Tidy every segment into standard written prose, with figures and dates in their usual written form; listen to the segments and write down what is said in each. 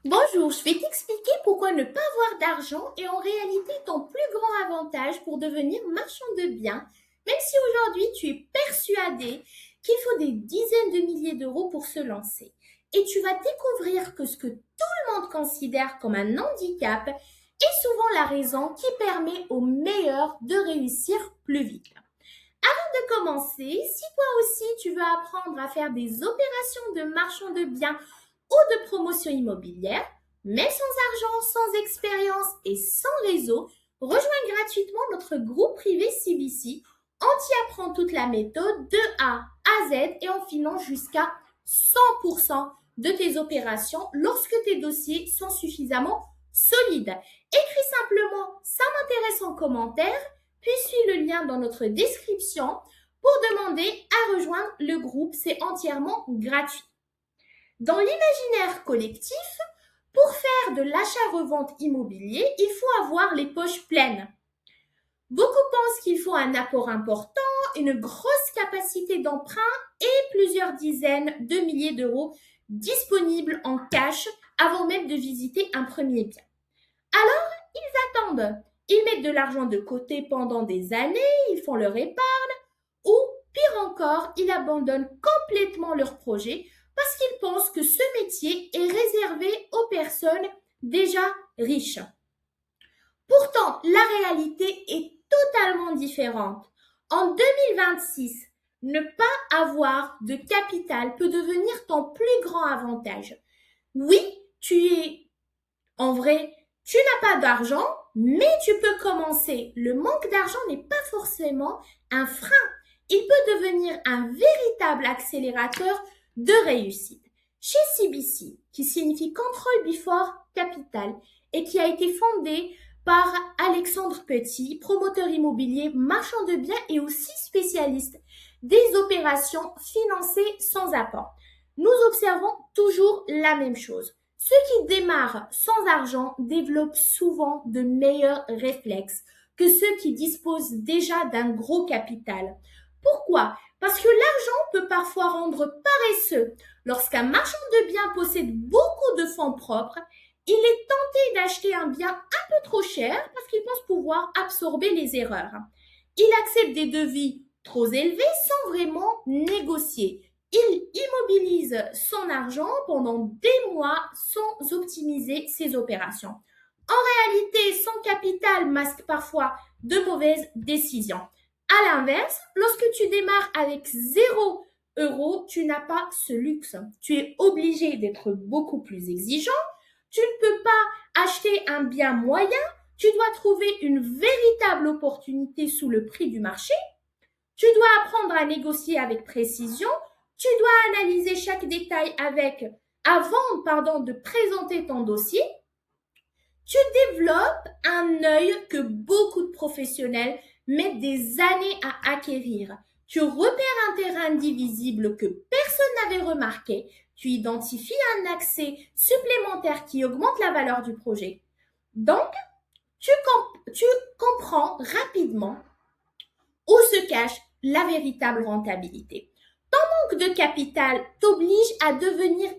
Bonjour, je vais t'expliquer pourquoi ne pas avoir d'argent est en réalité ton plus grand avantage pour devenir marchand de biens, même si aujourd'hui tu es persuadé qu'il faut des dizaines de milliers d'euros pour se lancer. Et tu vas découvrir que ce que tout le monde considère comme un handicap est souvent la raison qui permet aux meilleurs de réussir plus vite. Avant de commencer, si toi aussi tu veux apprendre à faire des opérations de marchand de biens ou de promotion immobilière, mais sans argent, sans expérience et sans réseau, rejoins gratuitement notre groupe privé CBC. On t'y apprend toute la méthode de A à Z et on finance jusqu'à 100% de tes opérations lorsque tes dossiers sont suffisamment solides. Écris simplement "ça m'intéresse" en commentaire, puis suis le lien dans notre description pour demander à rejoindre le groupe. C'est entièrement gratuit. Dans l'imaginaire collectif, pour faire de l'achat-revente immobilier, il faut avoir les poches pleines. Beaucoup pensent qu'il faut un apport important, une grosse capacité d'emprunt et plusieurs dizaines de milliers d'euros disponibles en cash avant même de visiter un premier bien. Alors, ils attendent. Ils mettent de l'argent de côté pendant des années, ils font leur épargne, ou pire encore, ils abandonnent complètement leur projet parce qu'ils pensent que ce métier est réservé aux personnes déjà riches. Pourtant, la réalité est totalement différente. En 2026, ne pas avoir de capital peut devenir ton plus grand avantage. Oui, en vrai, tu n'as pas d'argent, mais tu peux commencer. Le manque d'argent n'est pas forcément un frein. Il peut devenir un véritable accélérateur de réussite. Chez CBC, qui signifie Control Before Capital, et qui a été fondé par Alexandre Petit, promoteur immobilier, marchand de biens et aussi spécialiste des opérations financées sans apport. Nous observons toujours la même chose. Ceux qui démarrent sans argent développent souvent de meilleurs réflexes que ceux qui disposent déjà d'un gros capital. Pourquoi? Parce que l'argent peut parfois rendre paresseux. Lorsqu'un marchand de biens possède beaucoup de fonds propres, il est tenté d'acheter un bien un peu trop cher parce qu'il pense pouvoir absorber les erreurs. Il accepte des devis trop élevés sans vraiment négocier. Il immobilise son argent pendant des mois sans optimiser ses opérations. En réalité, son capital masque parfois de mauvaises décisions. À l'inverse, lorsque tu démarres avec 0 euros, tu n'as pas ce luxe. Tu es obligé d'être beaucoup plus exigeant. Tu ne peux pas acheter un bien moyen. Tu dois trouver une véritable opportunité sous le prix du marché. Tu dois apprendre à négocier avec précision. Tu dois analyser chaque détail avant de présenter ton dossier. Tu développes un œil que beaucoup de professionnels mettent des années à acquérir. Tu repères un terrain indivisible que personne n'avait remarqué. Tu identifies un accès supplémentaire qui augmente la valeur du projet. Donc, tu comprends rapidement où se cache la véritable rentabilité. Ton manque de capital t'oblige à devenir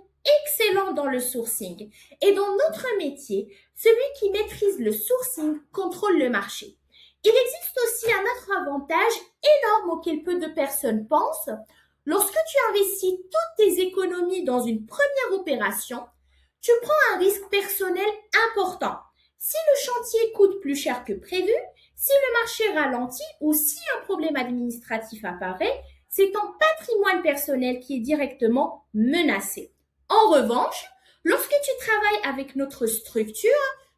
excellent dans le sourcing. Et dans notre métier, celui qui maîtrise le sourcing contrôle le marché. Il existe aussi un autre avantage énorme auquel peu de personnes pensent. Lorsque tu investis toutes tes économies dans une première opération, tu prends un risque personnel important. Si le chantier coûte plus cher que prévu, si le marché ralentit ou si un problème administratif apparaît, c'est ton patrimoine personnel qui est directement menacé. En revanche, lorsque tu travailles avec notre structure,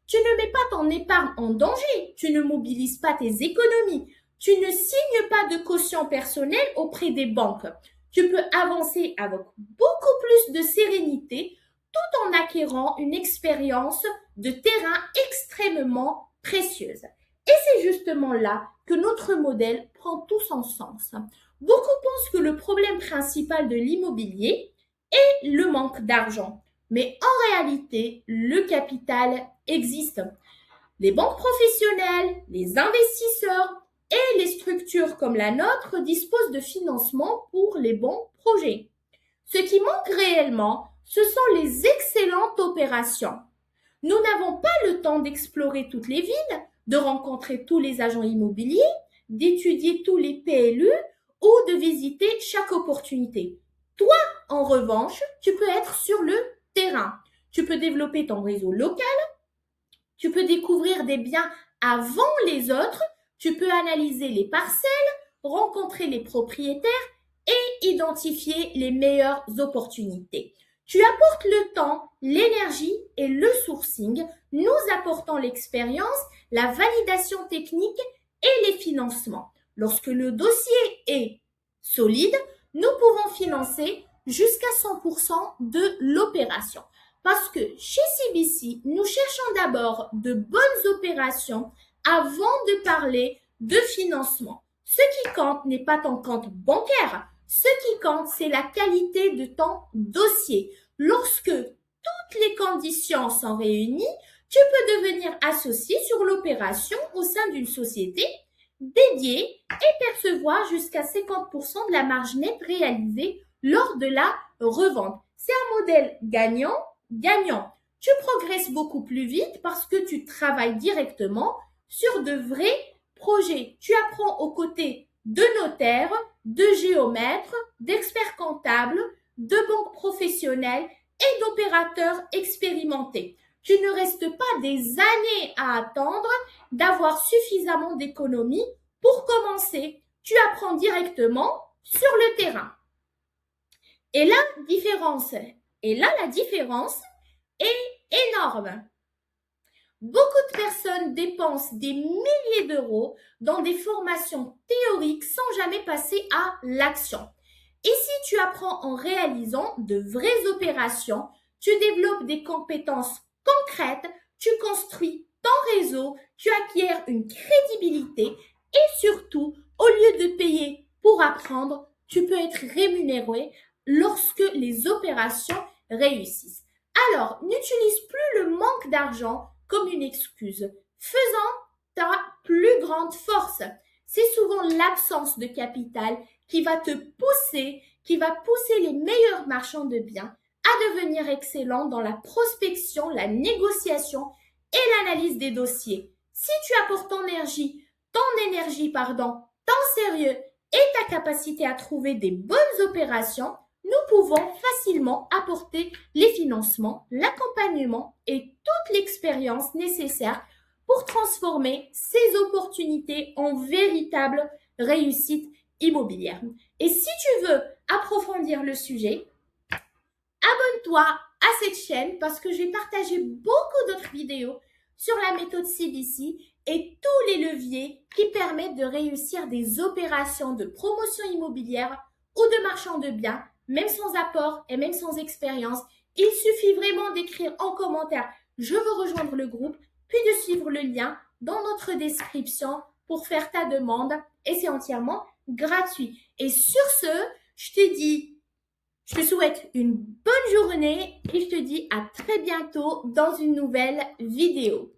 tu ne mets pas ton épargne en danger, tu ne mobilises pas tes économies, tu ne signes pas de caution personnelle auprès des banques. Tu peux avancer avec beaucoup plus de sérénité tout en acquérant une expérience de terrain extrêmement précieuse. Et c'est justement là que notre modèle prend tout son sens. Beaucoup pensent que le problème principal de l'immobilier est le manque d'argent. Mais en réalité, le capital existe. Les banques professionnelles, les investisseurs et les structures comme la nôtre disposent de financement pour les bons projets. Ce qui manque réellement, Ce sont les excellentes opérations. Nous n'avons pas le temps d'explorer toutes les villes, de rencontrer tous les agents immobiliers, d'étudier tous les PLU ou de visiter chaque opportunité. Toi, en revanche, tu peux être sur le terrain. Tu peux développer ton réseau local, tu peux découvrir des biens avant les autres, tu peux analyser les parcelles, rencontrer les propriétaires et identifier les meilleures opportunités. Tu apportes le temps, l'énergie et le sourcing, nous apportons l'expérience, la validation technique et les financements. Lorsque le dossier est solide, nous pouvons financer jusqu'à 100% de l'opération. Parce que chez CBC, nous cherchons d'abord de bonnes opérations avant de parler de financement. Ce qui compte n'est pas ton compte bancaire. Ce qui compte, c'est la qualité de ton dossier. Lorsque toutes les conditions sont réunies, tu peux devenir associé sur l'opération au sein d'une société dédiée et percevoir jusqu'à 50% de la marge nette réalisée lors de la revente. C'est un modèle gagnant. Tu progresses beaucoup plus vite parce que tu travailles directement sur de vrais projets. Tu apprends aux côtés de notaires, de géomètres, d'experts comptables, de banques professionnelles et d'opérateurs expérimentés. Tu ne restes pas des années à attendre d'avoir suffisamment d'économies pour commencer. Tu apprends directement sur le terrain. Et là, la différence est énorme. Beaucoup de personnes dépensent des milliers d'euros dans des formations théoriques sans jamais passer à l'action. Et si tu apprends en réalisant de vraies opérations, tu développes des compétences concrètes, tu construis ton réseau, tu acquiers une crédibilité et surtout, au lieu de payer pour apprendre, tu peux être rémunéré lorsque les opérations réussissent. Alors, n'utilise plus le manque d'argent comme une excuse, faisant ta plus grande force. C'est souvent l'absence de capital qui va pousser les meilleurs marchands de biens à devenir excellents dans la prospection, la négociation et l'analyse des dossiers. Si tu apportes ton énergie, ton sérieux et ta capacité à trouver des bonnes opérations, nous pouvons facilement apporter les financements, l'accompagnement et toute l'expérience nécessaire pour transformer ces opportunités en véritable réussite immobilière. Et si tu veux approfondir le sujet, abonne-toi à cette chaîne parce que je vais partager beaucoup d'autres vidéos sur la méthode CBC et tous les leviers qui permettent de réussir des opérations de promotion immobilière ou de marchand de biens, même sans apport et même sans expérience. Il suffit vraiment d'écrire en commentaire « Je veux rejoindre le groupe », puis de suivre le lien dans notre description pour faire ta demande et c'est entièrement gratuit. Et sur ce, je te souhaite une bonne journée et je te dis à très bientôt dans une nouvelle vidéo.